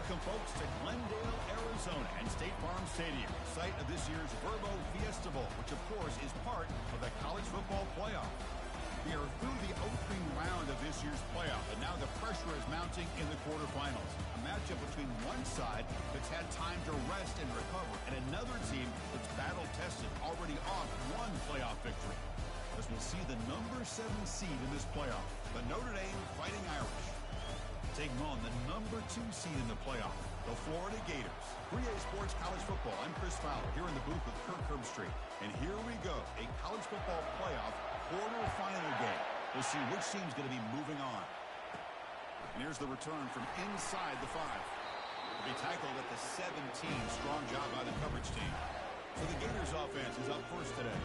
Welcome, folks, to Glendale, Arizona and State Farm Stadium, site of this year's Verbo Fiesta Bowl, which, of course, is part of the college football playoff. We are through the opening round of this year's playoff, and now the pressure is mounting in the quarterfinals. A matchup between one side that's had time to rest and recover, and another team that's battle-tested, already off one playoff victory. As we'll see the number 7 seed in this playoff, the Notre Dame Fighting Irish, taking on the number 2 seed in the playoff, the Florida Gators. 3A Sports College Football. I'm Chris Fowler here in the booth with Kirk Herbstreit. And here we go, a college football playoff quarterfinal game. We'll see which team's going to be moving on. And here's the return from inside the 5. They tackled at the 17. Strong job by the coverage team. So the Gators offense is up first today.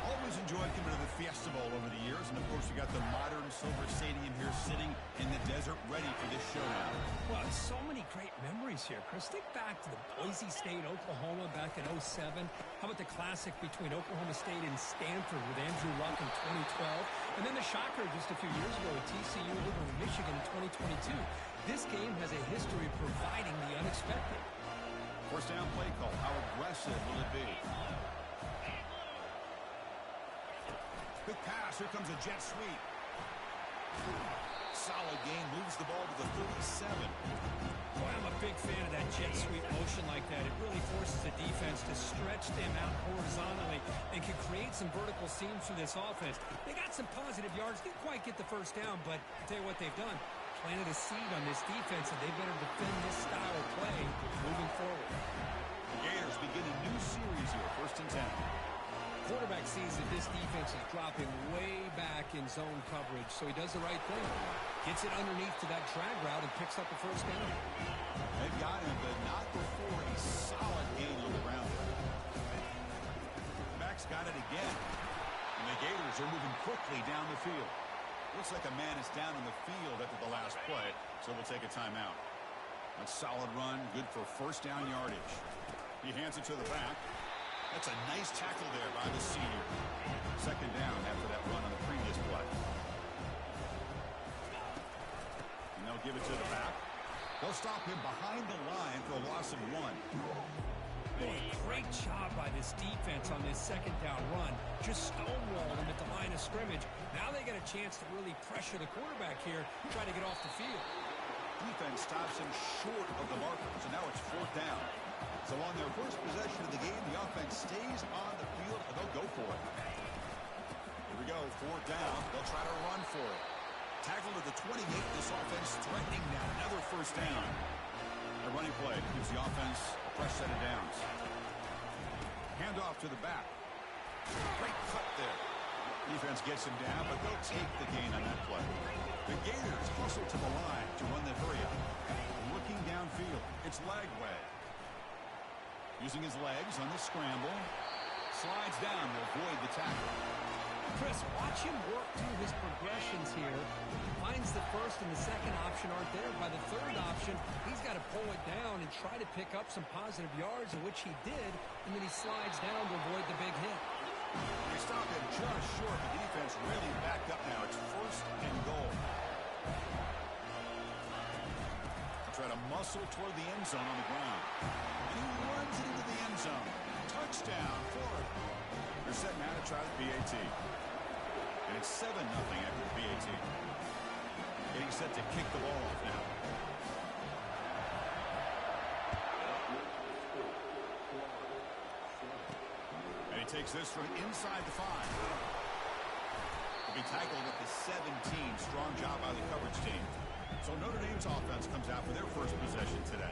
Always enjoyed coming to the Fiesta Bowl over the years. And, of course, you got the modern Silver Stadium here sitting in the desert ready for this showdown. Well, so many great memories here, Chris. Think back to the Boise State, Oklahoma back in 07. How about the classic between Oklahoma State and Stanford with Andrew Luck in 2012? And then the shocker just a few years ago with TCU over Michigan in 2022. This game has a history of providing the unexpected. First down play call. How aggressive will it be? Quick pass. Here comes a jet sweep. Solid gain. Moves the ball to the 37. Boy, I'm a big fan of that jet sweep motion like that. It really forces the defense to stretch them out horizontally and can create some vertical seams through this offense. They got some positive yards. Didn't quite get the first down, but I'll tell you what they've done. Planted a seed on this defense, and they better defend this style of play moving forward. The Gators begin a new series here, 1st and 10. Quarterback sees that this defense is dropping way back in zone coverage, so he does the right thing. Gets it underneath to that drag route and picks up the first down. They've got him, but not before a solid gain on the ground. Max got it again. And the Gators are moving quickly down the field. Looks like a man is down in the field after the last play, so we'll take a timeout. A solid run, good for first down yardage. He hands it to the back. That's a nice tackle there by the senior. Second down after that run on the previous play. And they'll give it to the back. They'll stop him behind the line for a loss of 1. Boy, great job by this defense on this second down run. Just stonewalled him at the line of scrimmage. Now they get a chance to really pressure the quarterback here, try to get off the field. Defense stops him short of the marker, so now it's 4th down. So on their first possession of the game, the offense stays on the field, and they'll go for it. Here we go, 4th down. They'll try to run for it. Tackle to the 28. This offense threatening now. Another first down. The running play gives the offense a fresh set of downs. Handoff to the back. Great cut there. Defense gets him down, but they'll take the gain on that play. The Gators hustle to the line to run the hurry up. Looking downfield, it's leg way. Using his legs on the scramble. Slides down to avoid the tackle. Chris, watch him work through his progressions here. Finds the first and the second option aren't there. By the third option, he's got to pull it down and try to pick up some positive yards, in which he did, and then he slides down to avoid the big hit. They stop him just short. The defense really backed up now. It's 1st and goal. They'll try to muscle toward the end zone on the ground. And he runs it into the end zone. Touchdown, Florida. They're set now to try the PAT. And it's 7-0 after the PAT. Getting set to kick the ball off now. And he takes this from inside the 5. He'll be tackled at the 17. Strong job by the coverage team. So Notre Dame's offense comes out for their first possession today.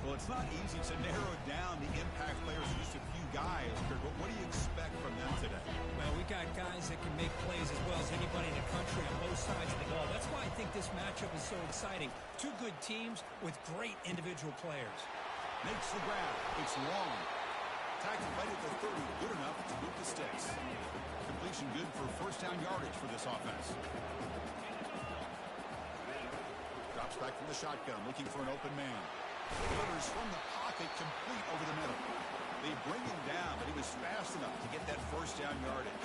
Well, it's not easy to narrow down the impact players, just a few guys, but what do you expect from them today? Well, we got guys that can make plays as well as anybody in the country on both sides of the ball. That's why I think this matchup is so exciting. Two good teams with great individual players. Makes the grab. It's long. Tackled right at the 30. Good enough to move the sticks. Completion good for first down yardage for this offense. Drops back from the shotgun, looking for an open man. Delivers from the pocket, complete over the middle. They bring him down, but he was fast enough to get that first down yardage.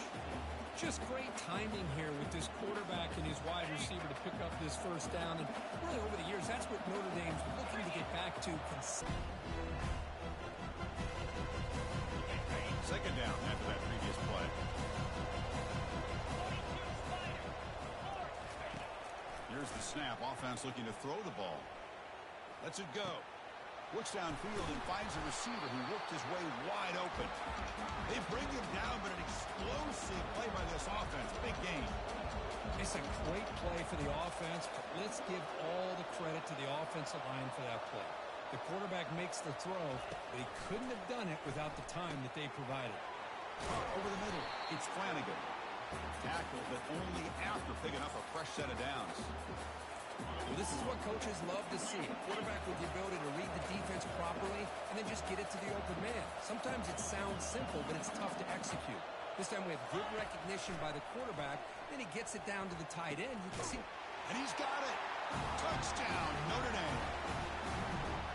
Just great timing here with this quarterback and his wide receiver to pick up this first down. And really over the years, that's what Notre Dame's looking to get back to. Second down after that previous play. Here's the snap. Offense looking to throw the ball. Lets it go. Looks downfield and finds a receiver who worked his way wide open. They bring him down, but an explosive play by this offense. Big game. It's a great play for the offense, but let's give all the credit to the offensive line for that play. The quarterback makes the throw, but he couldn't have done it without the time that they provided. Over the middle, it's Flanagan. Tackle, but only after picking up a fresh set of downs. Well, this is what coaches love to see. A quarterback with the ability to read the defense properly and then just get it to the open man. Sometimes it sounds simple, but it's tough to execute. This time we have good recognition by the quarterback. Then he gets it down to the tight end. You can see. And he's got it. Touchdown, Notre Dame.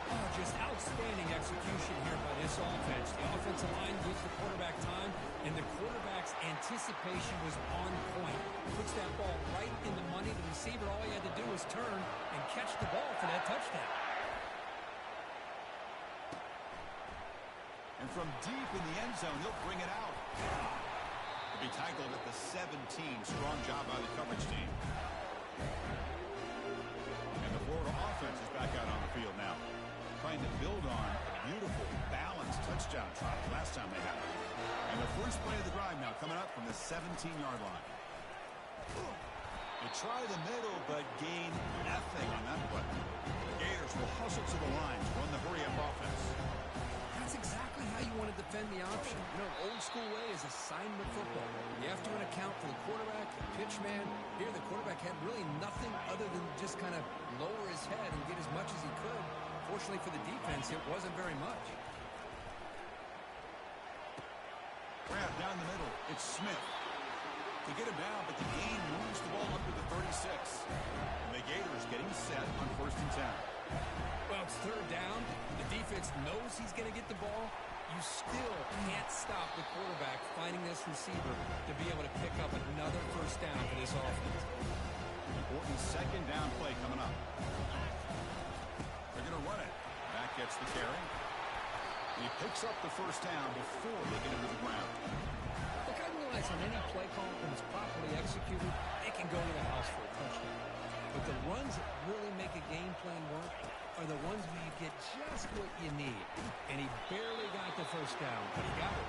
Oh, just outstanding execution here by this offense. The offensive line gives the quarterback time, and the quarterback's anticipation was on point. Puts that ball right in the money. The receiver, all he had to do was turn and catch the ball for that touchdown. And from deep in the end zone, he'll bring it out. He'll be tackled at the 17. Strong job by the coverage team. And the Florida offense is back out on the field now, trying to build on a beautiful, balanced touchdown drive last time they had it. And the first play of the drive now coming up from the 17-yard line. They try the middle, but gain nothing on that play. The Gators will hustle to the line to run the hurry-up offense. That's exactly how you want to defend the option. You know, old school way is assignment football. You have to account for the quarterback, the pitch man. Here, the quarterback had really nothing other than just kind of lower his head and get as much as he could. Fortunately for the defense, it wasn't very much. Grab down the middle. It's Smith. To get him down, but the gain moves the ball up to the 36. And the Gators getting set on 1st and 10. Well, it's third down. The defense knows he's going to get the ball. You still can't stop the quarterback finding this receiver to be able to pick up another first down for this offense. Important second down play coming up. They're going to run it. Back gets the carry. He picks up the first down before they get him to the ground. Look, I realize on any play call, when it's properly executed, it can go to the house for a touchdown. But the runs that really make a game plan work are the ones where you get just what you need. And he barely got the first down, but he got it.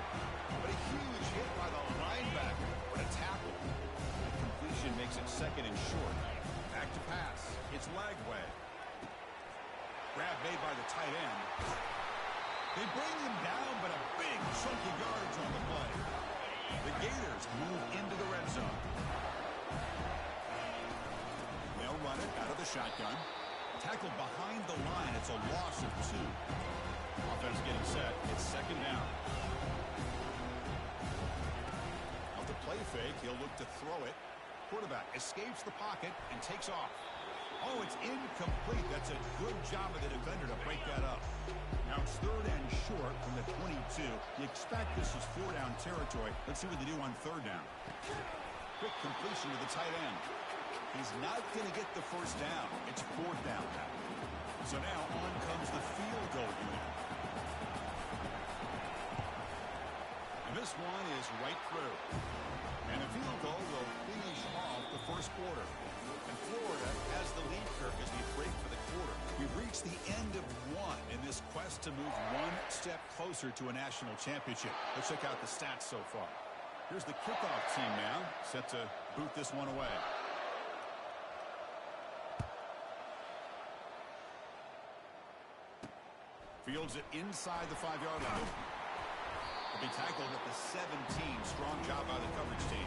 But a huge hit by the linebacker. What a tackle. The completion makes it second and short. Back to pass. It's Lagway. Grab made by the tight end. They bring him down, but a big chunk of yards on the play. The Gators move into the red zone. They'll run it out of the shotgun. Tackled behind the line. It's a loss of 2. Offense getting set. It's second down. Off the play fake, he'll look to throw it. Quarterback escapes the pocket and takes off. Oh, it's incomplete. That's a good job of the defender to break that up. Now it's third and short from the 22. You expect this is 4-down territory. Let's see what they do on third down. Quick completion to the tight end. He's not going to get the first down. It's fourth down now. So now on comes the field goal unit. And this one is right through. And the field goal will finish off the first quarter. And Florida has the lead curve as we break for the quarter. We've reached the end of one in this quest to move one step closer to a national championship. Let's check out the stats so far. Here's the kickoff team now, set to boot this one away. Fields it inside the 5-yard line. Will be tackled at the 17. Strong job by the coverage team.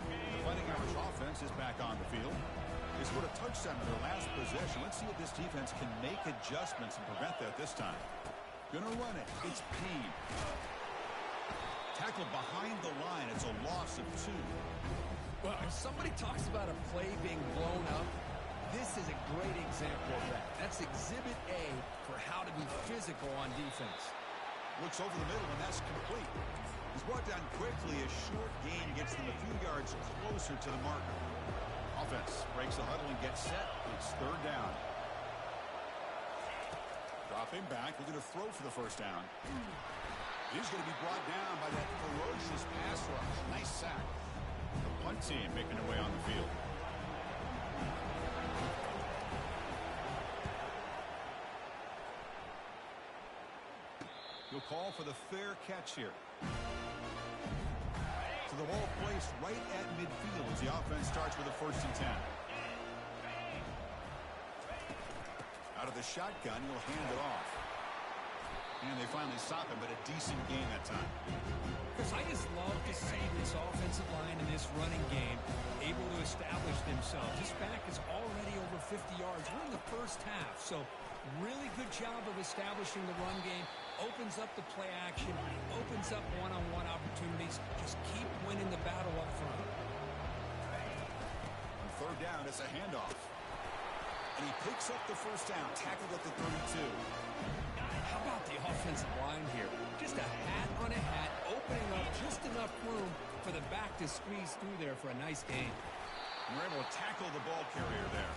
The Fighting Irish offense is back on the field. They scored a touchdown in their last possession. Let's see if this defense can make adjustments and prevent that this time. Gonna run it. It's Payne. Tackled behind the line. It's a loss of 2. Well, if somebody talks about a play being blown up, this is a great example of that. That's exhibit A for how to be physical on defense. Looks over the middle, and that's complete. He's brought down quickly. A short gain gets them a few yards closer to the marker. offense breaks the huddle and gets set. It's third down. Dropping back, looking to throw for the first down. He's going to be brought down by that ferocious pass rush. Nice sack. The punt team making their way on the field. He'll call for the fair catch here. So the ball placed right at midfield as the offense starts with a 1st and 10. Out of the shotgun, he'll hand it off. And they finally stop him, but a decent game that time. Chris, I just love to see this offensive line in this running game able to establish themselves. This back is already over 50 yards. We're in the first half, so really good job of establishing the run game. Opens up the play action, opens up one-on-one opportunities. Just keep winning the battle up front. On third down, it's a handoff. And he picks up the first down, tackled at the 32. How about the offensive line here? Just a hat on a hat, opening up just enough room for the back to squeeze through there for a nice gain. And we're able to tackle the ball carrier there.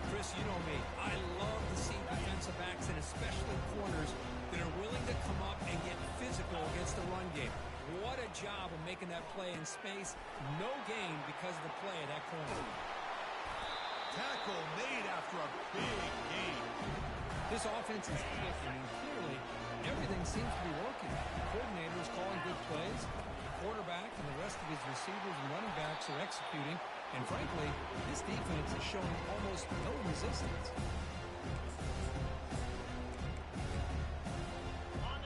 Chris, you know me. I love to see defensive backs, and especially corners, that are willing to come up and get physical against the run game. What a job of making that play in space. No gain because of the play of that corner. Tackle made after a big gain. This offense is clicking, and clearly everything seems to be working. The coordinator is calling good plays. The quarterback and the rest of his receivers and running backs are executing. And frankly, this defense is showing almost no resistance.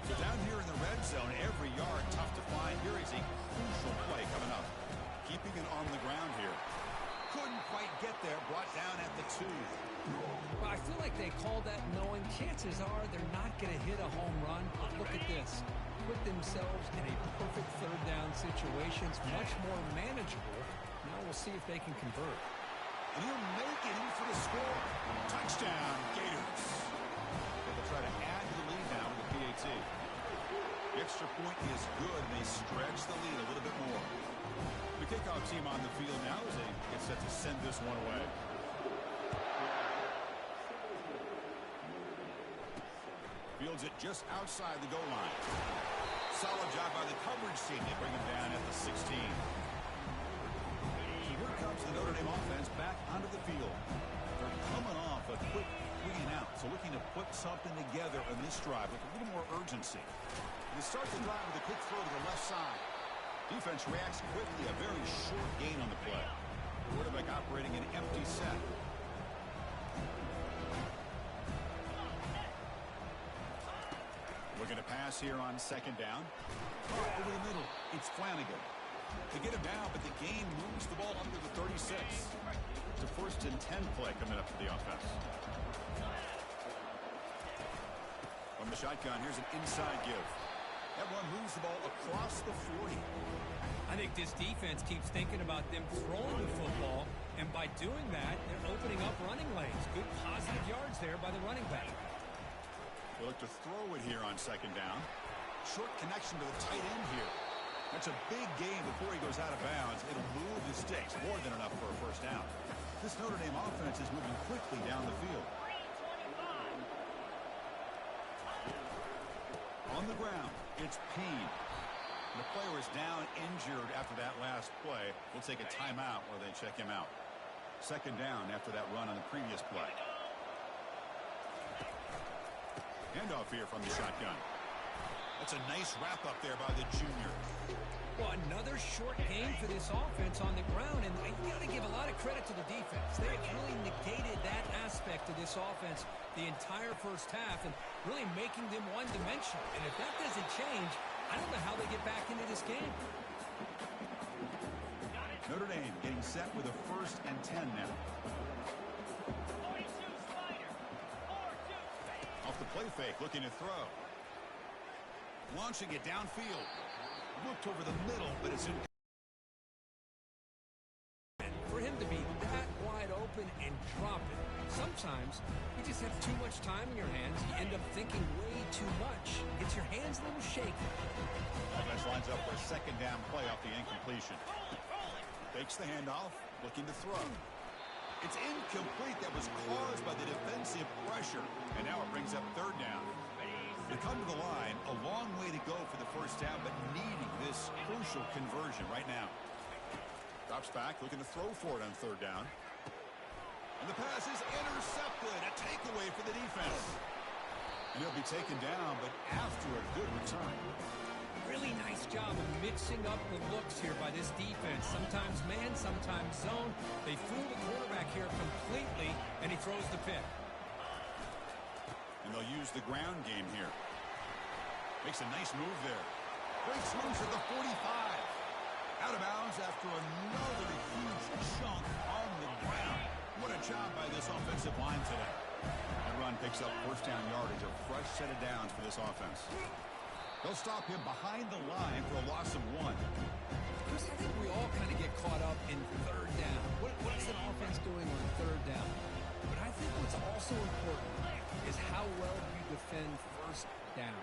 So down here in the red zone, every yard tough to find. Here is a crucial play coming up. Keeping it on the ground here. Couldn't quite get there. Brought down at the 2. Well, I feel like they called that knowing chances are they're not going to hit a home run. But look at this. Put themselves in a perfect third down situation. It's much more manageable. Now we'll see if they can convert. And he'll make it in for the score. Touchdown, Gators. They'll try to add to the lead now with the PAT. The extra point is good, and they stretch the lead a little bit more. The kickoff team on the field now as they get set to send this one away. Fields it just outside the goal line. Solid job by the coverage team. They bring him down at the 16. Here comes the Notre Dame offense back onto the field. They're coming off a quick 3 and out, so looking to put something together on this drive with a little more urgency. They start the drive with a quick throw to the left side. Defense reacts quickly, a very short gain on the play. Quarterback operating an empty set. Looking to pass here on second down. Over the middle, it's Flanagan. They get him down, but the gain moves the ball under the 36. It's a 1st and 10 play coming up for the offense. From the shotgun, here's an inside give. That one moves the ball across the 40. I think this defense keeps thinking about them throwing the football, and by doing that, they're opening up running lanes. Good positive yards there by the running back. They look to throw it here on second down. Short connection to the tight end here. That's a big gain before he goes out of bounds. It'll move the sticks, more than enough for a first down. This Notre Dame offense is moving quickly down the field. On the ground, it's Payne. The player is down injured after that last play. We'll take a timeout where they check him out. Second down after that run on the previous play. Handoff here from the shotgun. That's a nice wrap up there by the junior. Well, another short game for this offense on the ground, and you got to give a lot of credit to the defense. They have really negated that aspect of this offense the entire first half and really making them one-dimensional. And if that doesn't change, I don't know how they get back into this game. Notre Dame getting set with a 1st and 10 now. Off the play fake, looking to throw. Launching it downfield. Looked over the middle, but it's in. And for him to be that wide open and drop it, sometimes you just have too much time in your hands. You end up thinking way too much. Gets your hands a little shaky. Offense lines up for a second down play off the incompletion. Takes the handoff, looking to throw. It's incomplete. That was caused by the defensive pressure. And now it brings up third down. They come to the line, a long way to go for the first down, but needing this crucial conversion right now. Drops back, looking to throw for it on third down. And the pass is intercepted. A takeaway for the defense. And he'll be taken down, but after a good return. Really nice job of mixing up the looks here by this defense. Sometimes man, sometimes zone. They fool the quarterback here completely, and he throws the pick. And they'll use the ground game here. Makes a nice move there. Breaks loose at the 45. Out of bounds after another huge chunk on the ground. What a job by this offensive line today. That run picks up first down yardage, a fresh set of downs for this offense. They'll stop him behind the line for a loss of 1. Chris, I think we all kind of get caught up in third down. What is an offense doing on third down? But I think what's also important is how well you defend first down.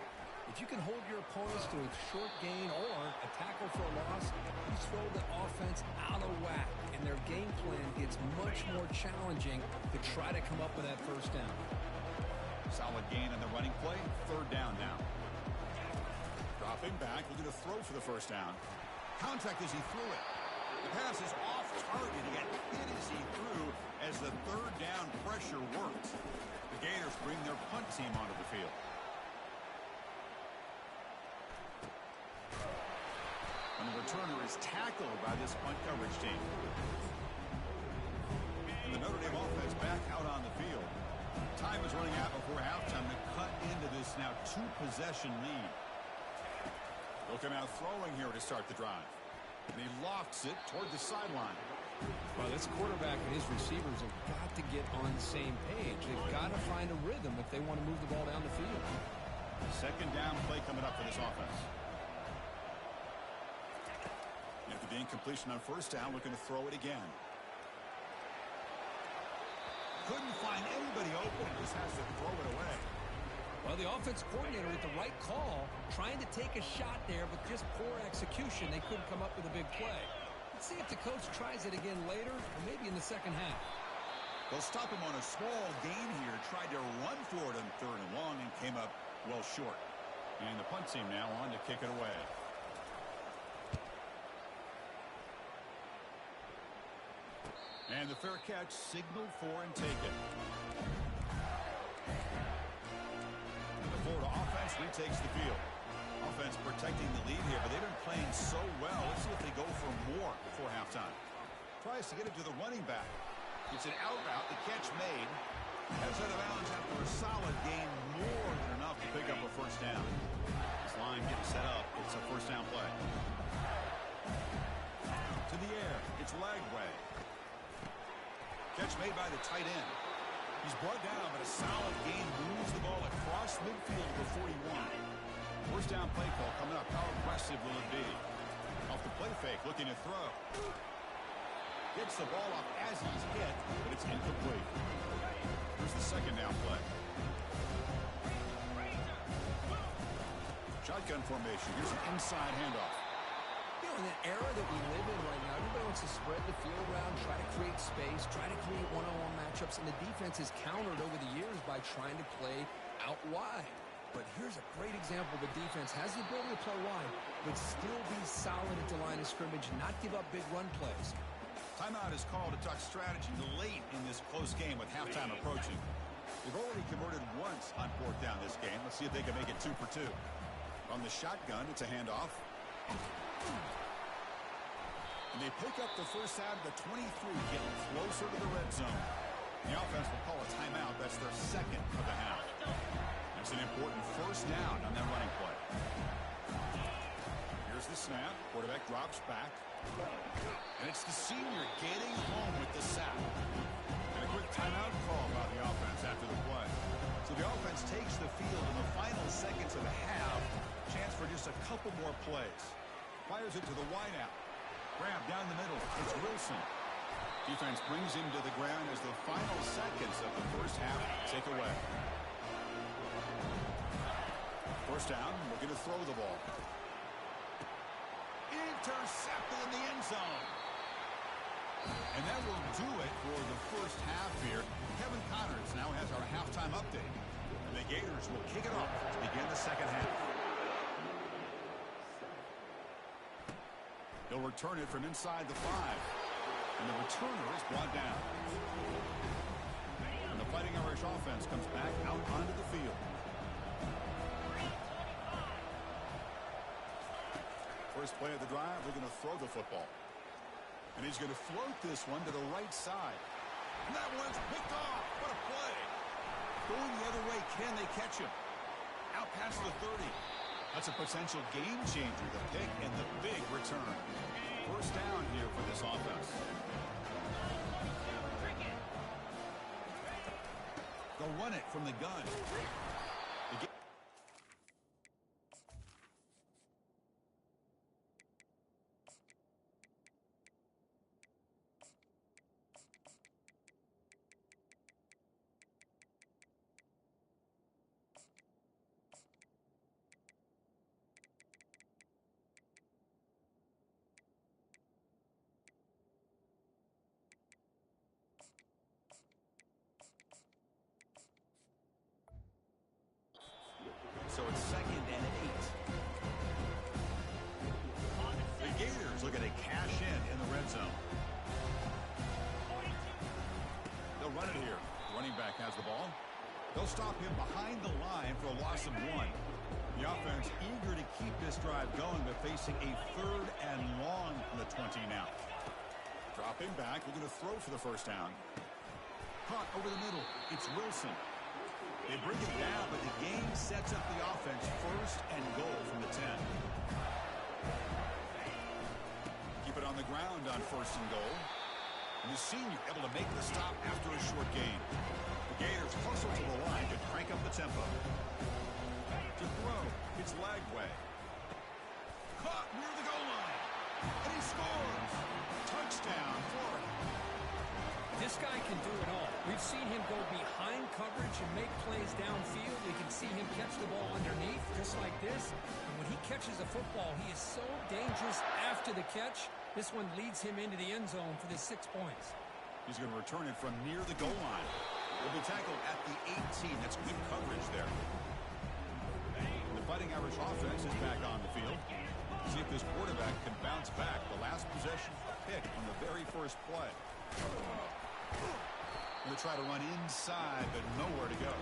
If you can hold your opponents to a short gain or a tackle for a loss, you throw the offense out of whack, and their game plan gets much more challenging to try to come up with that first down. Solid gain on the running play. Third down now. Dropping back, looking to throw for the first down. Contact as he threw it. The pass is off target. He got hit as he threw as the third down pressure worked. The Gators bring their punt team onto the field. And the returner is tackled by this punt coverage team. And the Notre Dame offense back out on the field. Time is running out before halftime to cut into this now two-possession lead. They'll come out throwing here to start the drive. And he lofts it toward the sideline. Well, this quarterback and his receivers have got to get on the same page. They've got to find a rhythm if they want to move the ball down the field. Second down play coming up for this offense. After the incompletion on first down, looking to throw it again. Couldn't find anybody open and just has to throw it away. Well, the offense coordinator with the right call, trying to take a shot there, but just poor execution. They couldn't come up with a big play. Let's see if the coach tries it again later, or maybe in the second half. They'll stop him on a small gain here. Tried to run for it on third and long and came up well short. And the punt team now on to kick it away. And the fair catch signaled for and taken. The Florida offense retakes the field. Offense protecting the lead here, but they've been playing so well. Let's see if they go for more before halftime. Tries to get it to the running back. It's an out route. The catch made. Heads out of bounds after a solid gain, more than enough to pick up a first down. This line getting set up. It's a first down play. To the air. It's Lagway. Catch made by the tight end. He's brought down, but a solid gain moves the ball across midfield to the 41. First down play call coming up. How aggressive will it be? Off the play fake, looking to throw. Gets the ball off as he's hit, but it's incomplete. Here's the second down play. Shotgun formation. Here's an inside handoff. You know, in the era that we live in right now, everybody wants to spread the field around, try to create space, try to create one-on-one matchups, and the defense has countered over the years by trying to play out wide. But here's a great example. The defense has the ability to play wide, but still be solid at the line of scrimmage, not give up big run plays. Timeout is called to talk strategy late in this close game with halftime approaching. They've already converted once on fourth down this game. Let's see if they can make it 2 for 2. On the shotgun, it's a handoff. And they pick up the first out of the 23, getting closer to the red zone. The offense will call a timeout. That's their second of the half. That's an important first down on that running play. Here's the snap. Quarterback drops back. And it's the senior getting home with the sack. And a quick timeout call by the offense after the play. So the offense takes the field in the final seconds of the half. Chance for just a couple more plays. Fires it to the wideout. Grab down the middle. It's Wilson. Defense brings him to the ground as the final seconds of the first half take away. First down, looking to throw the ball. Intercepted in the end zone. And that will do it for the first half here. Kevin Connors now has our halftime update. And the Gators will kick it off to begin the second half. He'll return it from inside the 5. And the returner is brought down. And the Fighting Irish offense comes back out onto the field. First play of the drive, they're going to throw the football. And he's going to float this one to the right side. And that one's picked off. What a play. Going the other way, can they catch him? Out past the 30. That's a potential game changer, the pick and the big return. First down here for this offense. They'll run it from the gun. So it's 2nd and 8. The Gators looking to cash in the red zone. They'll run it here. Running back has the ball. They'll stop him behind the line for a loss of 1. The offense eager to keep this drive going, but facing a 3rd and long from the 20 now. Dropping back, we're going to throw for the first down. Caught over the middle. It's Wilson. They bring it down, but the game sets up the offense 1st and goal from the 10. Keep it on the ground on 1st and goal. And the senior able to make the stop after a short gain. The Gators hustle to the line to crank up the tempo. To throw, it's Lagway. Caught near the goal line. And he scores. Touchdown, Florida. This guy can do it all. We've seen him go behind coverage and make plays downfield. We can see him catch the ball underneath, just like this. And when he catches a football, he is so dangerous after the catch. This one leads him into the end zone for the 6 points. He's going to return it from near the goal line. He'll be tackled at the 18. That's good coverage there. The Fighting Irish offense is back on the field. See if this quarterback can bounce back. The last possession, a pick on the very first play. They'll try to run inside, but nowhere to go.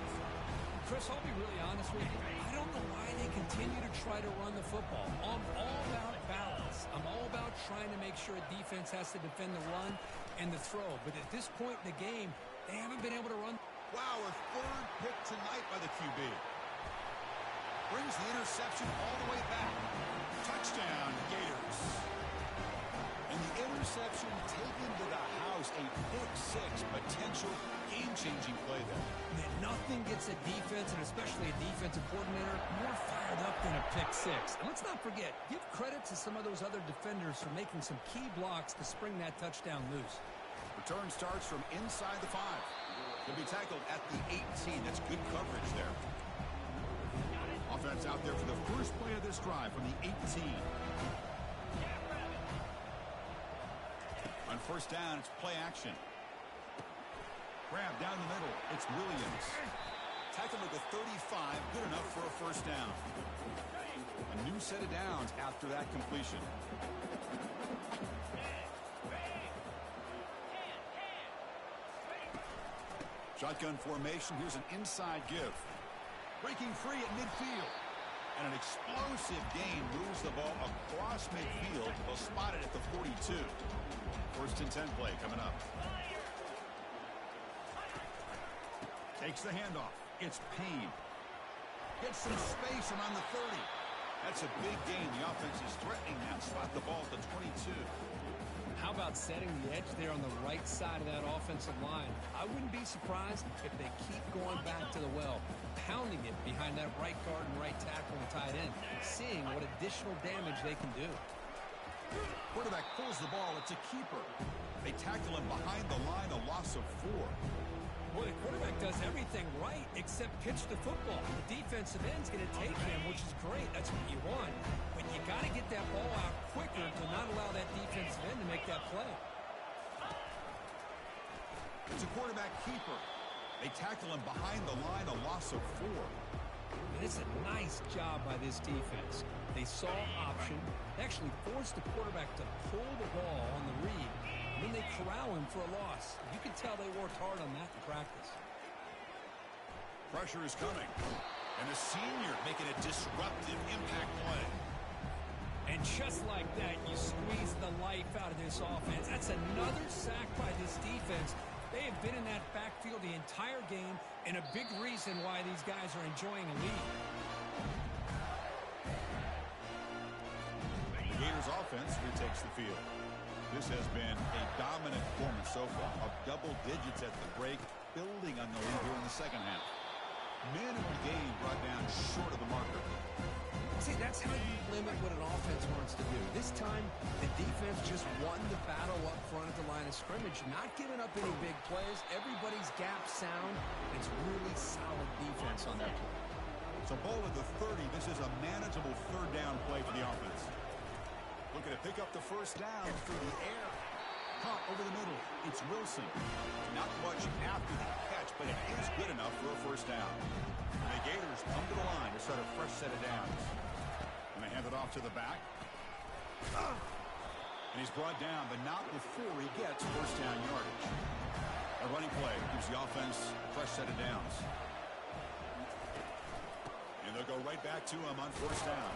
Chris, I'll be really honest with you. I don't know why they continue to try to run the football. I'm all about balance. I'm all about trying to make sure a defense has to defend the run and the throw. But at this point in the game, they haven't been able to run. Wow, a 3rd pick tonight by the QB. Brings the interception all the way back. Touchdown, Gators. And the interception taken to the house, a pick-6 potential game-changing play there. Man, nothing gets a defense, and especially a defensive coordinator, more fired up than a pick-6. And let's not forget, give credit to some of those other defenders for making some key blocks to spring that touchdown loose. Return starts from inside the 5. He'll be tackled at the 18. That's good coverage there. Offense out there for the first play of this drive from the 18. On first down, it's play action. Grab down the middle. It's Williams. Tackled at the 35. Good enough for a first down. A new set of downs after that completion. Shotgun formation. Here's an inside give. Breaking free at midfield. And an explosive gain moves the ball across midfield. They'll spot it at the 42. First and 10 play coming up. Takes the handoff. It's Payne. Gets some space around the 30. That's a big gain. The offense is threatening now. Spot the ball at the 22. How about setting the edge there on the right side of that offensive line? I wouldn't be surprised if they keep going back to the well, pounding it behind that right guard and right tackle and tight end, seeing what additional damage they can do. Quarterback pulls the ball. It's a keeper. They tackle him behind the line, a loss of 4. Well, the quarterback does everything right except pitch the football. The defensive end's going to take him, which is great. That's what you want. But you got to get that ball out quicker to not allow that defensive end to make that play. It's a quarterback keeper. They tackle him behind the line, a loss of 4. And it's a nice job by this defense. They saw option. They actually forced the quarterback to pull the ball on the read. And then they corral him for a loss. You can tell they worked hard on that in practice. Pressure is coming. And the senior making a disruptive impact play. And just like that, you squeeze the life out of this offense. That's another sack by this defense. They have been in that backfield the entire game, and a big reason why these guys are enjoying a lead. The Gators offense retakes the field. This has been a dominant performance so far, of double digits at the break, building on the lead here in the second half. Minimal gain brought down short of the marker. See, that's how you limit what an offense wants to do. This time, the defense just won the battle up front at the line of scrimmage, not giving up any big plays. Everybody's gap sound. It's really solid defense on that play. So ball at the 30. This is a manageable third down play for the offense. Looking to pick up the first down through the air. Caught over the middle. It's Wilson. Not much after the catch, but it is good enough for a first down. And the Gators come to the line to start a fresh set of downs. And they hand it off to the back. And he's brought down, but not before he gets first down yardage. A running play gives the offense a fresh set of downs. And they'll go right back to him on first down.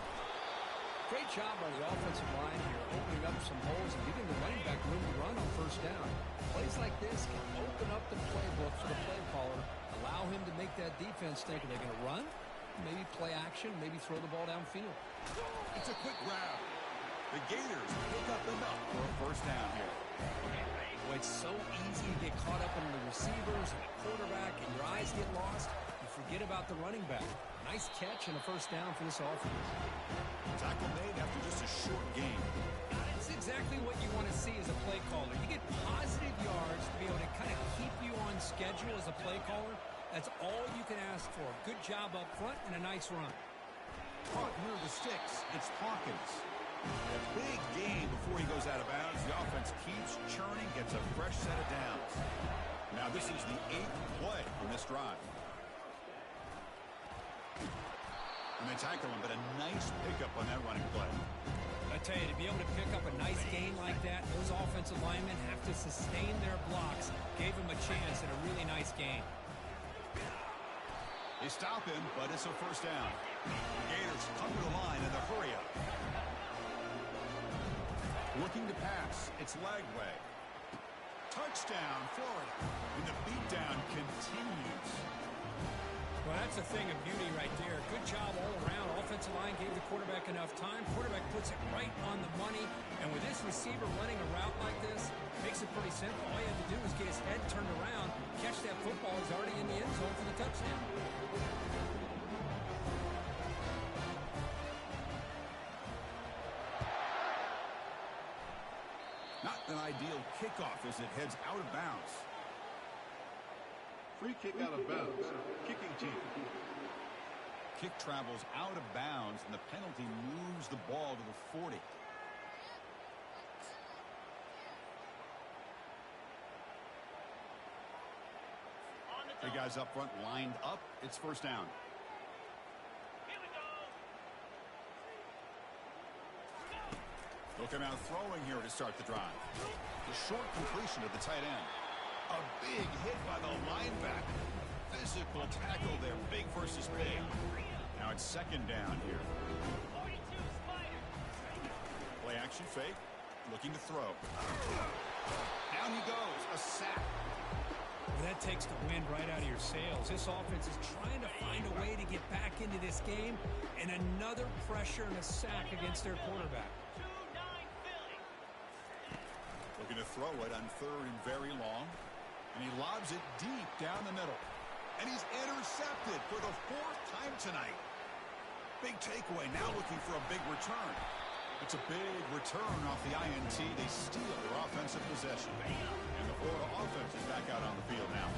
Great job by the offensive line here, opening up some holes and giving the running back room to run on first down. Plays like this can open up the playbook for the play caller, allow him to make that defense think, are they going to run? Maybe play action, maybe throw the ball downfield. It's a quick grab. The Gators pick up enough for a first down here. Well, it's so easy to get caught up in the receivers and the quarterback, and your eyes get lost. You forget about the running back. Nice catch and a first down for this offense. Tackle made after just a short game. That's exactly what you want to see as a play caller. You get positive yards to be able to kind of keep you on schedule as a play caller. That's all you can ask for. Good job up front and a nice run. Caught near the sticks. It's Hawkins. A big gain before he goes out of bounds. The offense keeps churning, gets a fresh set of downs. Now this is the 8th play on this drive. And they tackle him, but a nice pickup on that running play. I tell you, to be able to pick up a nice gain like that, those offensive linemen have to sustain their blocks. Gave him a chance at a really nice gain. They stop him, but it's a first down. The Gators come to the line in the hurry-up. Looking to pass. It's Lagway. Touchdown, Florida. And the beatdown continues. Well, that's a thing of beauty right there. Good job all around. Offensive line gave the quarterback enough time. Quarterback puts it right on the money. And with this receiver running a route like this, makes it pretty simple. All you have to do is get his head turned around, catch that football. He's already in the end zone for the touchdown. Not an ideal kickoff as it heads out of bounds. Free kick out of bounds. Kicking team. Kick travels out of bounds, and the penalty moves the ball to the 40. The guys up front lined up. It's first down. They'll come out throwing here to start the drive. The short completion to the tight end. A big hit by the linebacker. Physical tackle there, big versus big. Now it's second down here. Play action fake. Looking to throw. Down he goes. A sack. Well, that takes the wind right out of your sails. This offense is trying to find a way to get back into this game, and another pressure and a sack against their quarterback. Looking to throw it on third and very long. And he lobs it deep down the middle. And he's intercepted for the 4th time tonight. Big takeaway, now looking for a big return. It's a big return off the INT. They steal their offensive possession. And the Florida offense is back out on the field now.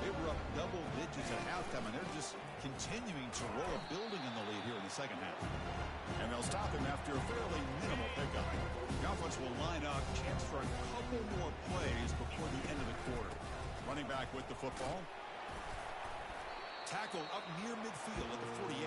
They were up double digits at halftime, and they're just continuing to roll, building in the lead here in the second half. And they'll stop him after a fairly minimal pickup. The offense will line up, chance for a couple more plays before the end of the quarter. Running back with the football. Tackled up near midfield at the 48.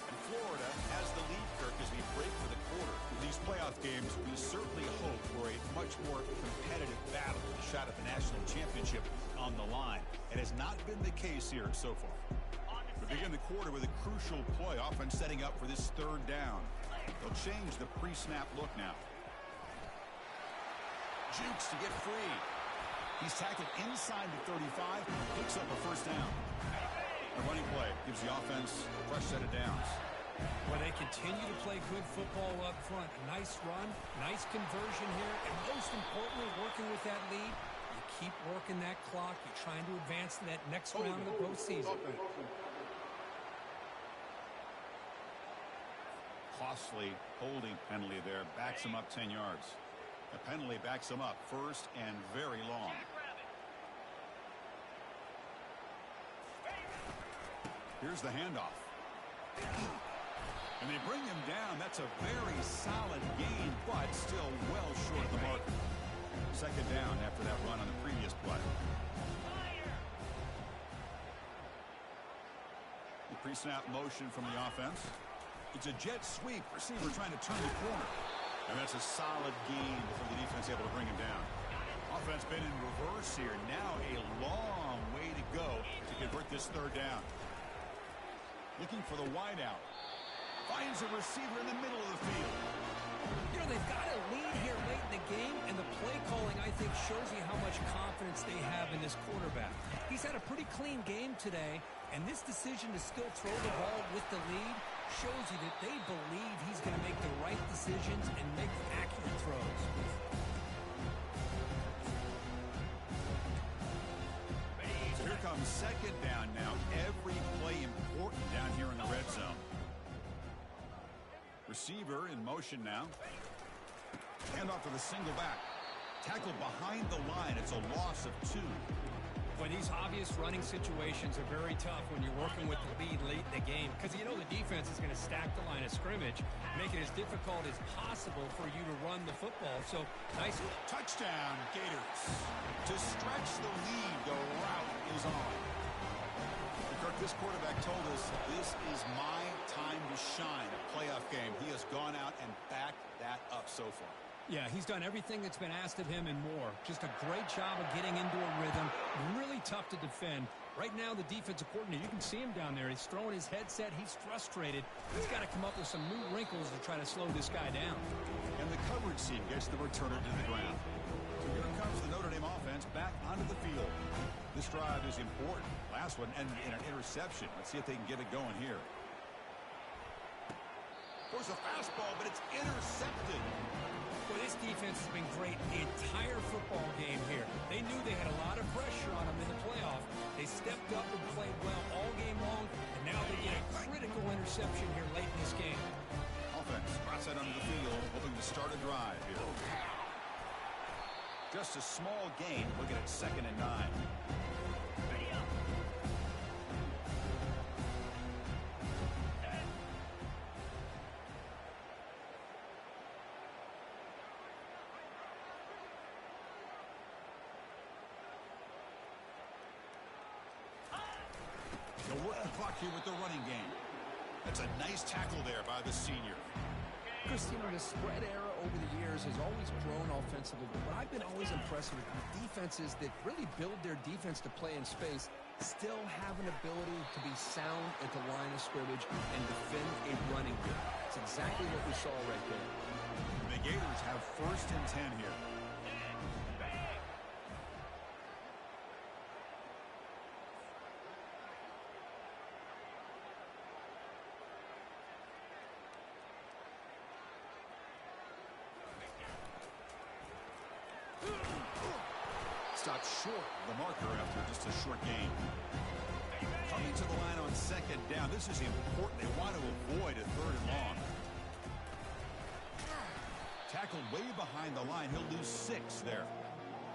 And Florida has the lead, Kirk, as we break for the quarter. In these playoff games, we certainly hope for a much more competitive battle, a shot at the national championship on the line. It has not been the case here so far. We begin the quarter with a crucial play, offense setting up for this third down. They'll change the pre-snap look now. Jukes to get free. He's tackled inside the 35, picks up a first down. A running play gives the offense a fresh set of downs. Well, they continue to play good football up front. A nice run, nice conversion here, and most importantly, working with that lead, you keep working that clock. You're trying to advance to that next round of the postseason. Costly holding penalty there, backs him up 10 yards. The penalty backs him up first and very long. Here's the handoff. And they bring him down. That's a very solid gain, but still well short of the mark. Second down after that run on the previous play. The pre-snap motion from the offense. It's a jet sweep. Receiver trying to turn the corner. And that's a solid gain before the defense able to bring him down. Offense been in reverse here. Now a long way to go to convert this third down. Looking for the wideout. Finds a receiver in the middle of the field. You know, they've got a lead here late in the game, and the play calling, I think, shows you how much confidence they have in this quarterback. He's had a pretty clean game today, and this decision to still throw the ball with the lead shows you that they believe he's going to make the right decisions and make accurate throws. So here comes second down now. Every play important down here in the red zone. Receiver in motion now. Handoff to the single back. Tackled behind the line. It's a loss of 2. But these obvious running situations are very tough when you're working with the lead late in the game, because you know the defense is going to stack the line of scrimmage, make it as difficult as possible for you to run the football. So nice touchdown, Gators. To stretch the lead, the route is on. Kirk, this quarterback told us this is my time to shine. A playoff game. He has gone out and backed that up so far. Yeah, he's done everything that's been asked of him and more. Just a great job of getting into a rhythm. Really tough to defend. Right now, the defensive coordinator, you can see him down there. He's throwing his headset. He's frustrated. He's got to come up with some new wrinkles to try to slow this guy down. And the coverage team gets the returner to the ground. So here comes the Notre Dame offense back onto the field. This drive is important. Last one ended in an interception. Let's see if they can get it going here. There's a fastball, but it's intercepted. Well, this defense has been great the entire football game here. They knew they had a lot of pressure on them in the playoff. They stepped up and played well all game long, and now they get a critical interception here late in this game. Offense spots that under the field, hoping to start a drive here. Just a small gain, looking at 2nd and 9. They'll work the clock here with the running game. That's a nice tackle there by the senior. Chris, you know, the spread era over the years has always grown offensively, but I've been always impressed with defenses that really build their defense to play in space, still have an ability to be sound at the line of scrimmage and defend a running game. It's exactly what we saw right there. The Gators have 1st and 10 here. Stopped short the marker after just a short gain. Coming to the line on 2nd down. This is important. They want to avoid a 3rd and long. Tackled way behind the line. He'll lose 6 there.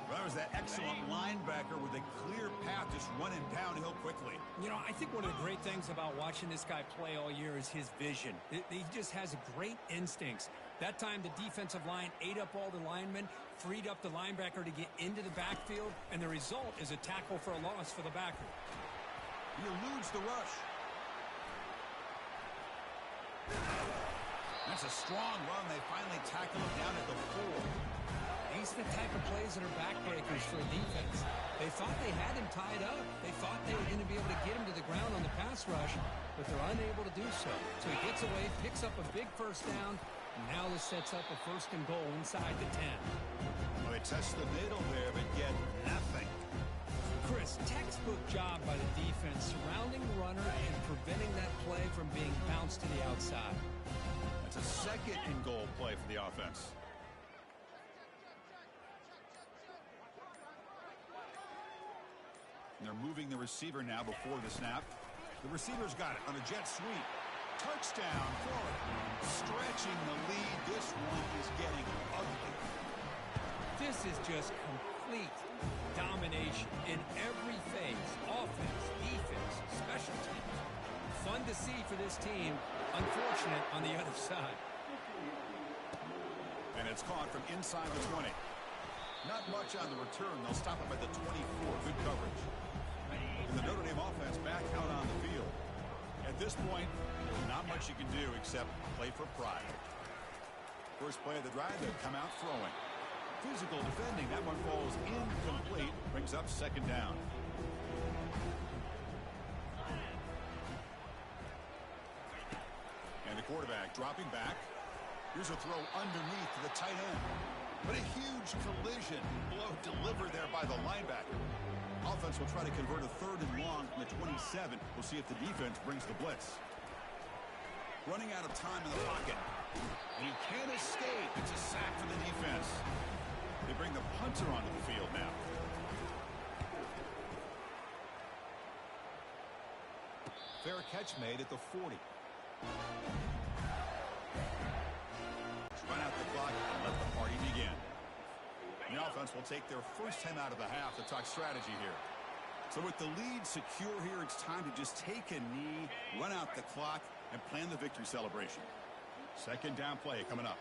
Well, that was that excellent linebacker with a clear path just running downhill quickly. You know, I think one of the great things about watching this guy play all year is his vision. He just has great instincts. That time, the defensive line ate up all the linemen, freed up the linebacker to get into the backfield, and the result is a tackle for a loss for the backer. He eludes the rush. That's a strong run. They finally tackle him down at the 4. These are the type of plays that are backbreakers for a defense. They thought they had him tied up. They thought they were going to be able to get him to the ground on the pass rush, but they're unable to do so. So he gets away, picks up a big first down, and now this sets up a 1st and goal inside the 10. Well, they test the middle there, but get nothing. Chris, textbook job by the defense, surrounding the runner and preventing that play from being bounced to the outside. That's a 2nd and goal play for the offense. And they're moving the receiver now before the snap. The receiver's got it on a jet sweep. Touchdown, Florida. Stretching the lead. This one is getting ugly. This is just complete domination in every phase. Offense, defense, special teams. Fun to see for this team. Unfortunate on the other side. And it's caught from inside the 20. Not much on the return. They'll stop him at the 24. Good coverage. And the Notre Dame offense back out on the field. At this point, not much you can do except play for pride. First play of the drive, they come out throwing. Physical defending. That one falls incomplete. Brings up 2nd down. And the quarterback dropping back. Here's a throw underneath to the tight end. But a huge collision blow delivered there by the linebacker. Offense will try to convert a 3rd and long from the 27. We'll see if the defense brings the blitz. Running out of time in the pocket. And he can't escape. It's a sack for the defense. They bring the punter onto the field now. Fair catch made at the 40. Run out the clock and let the party begin. The offense will take their first time out of the half to talk strategy here. So with the lead secure here, it's time to just take a knee, run out the clock, and plan the victory celebration. 2nd down play coming up.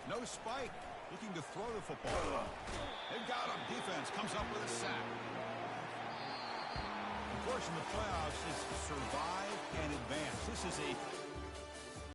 No spike. Looking to throw the football. They've got him. Defense comes up with a sack. Of course, in the playoffs is survive and advance. This is a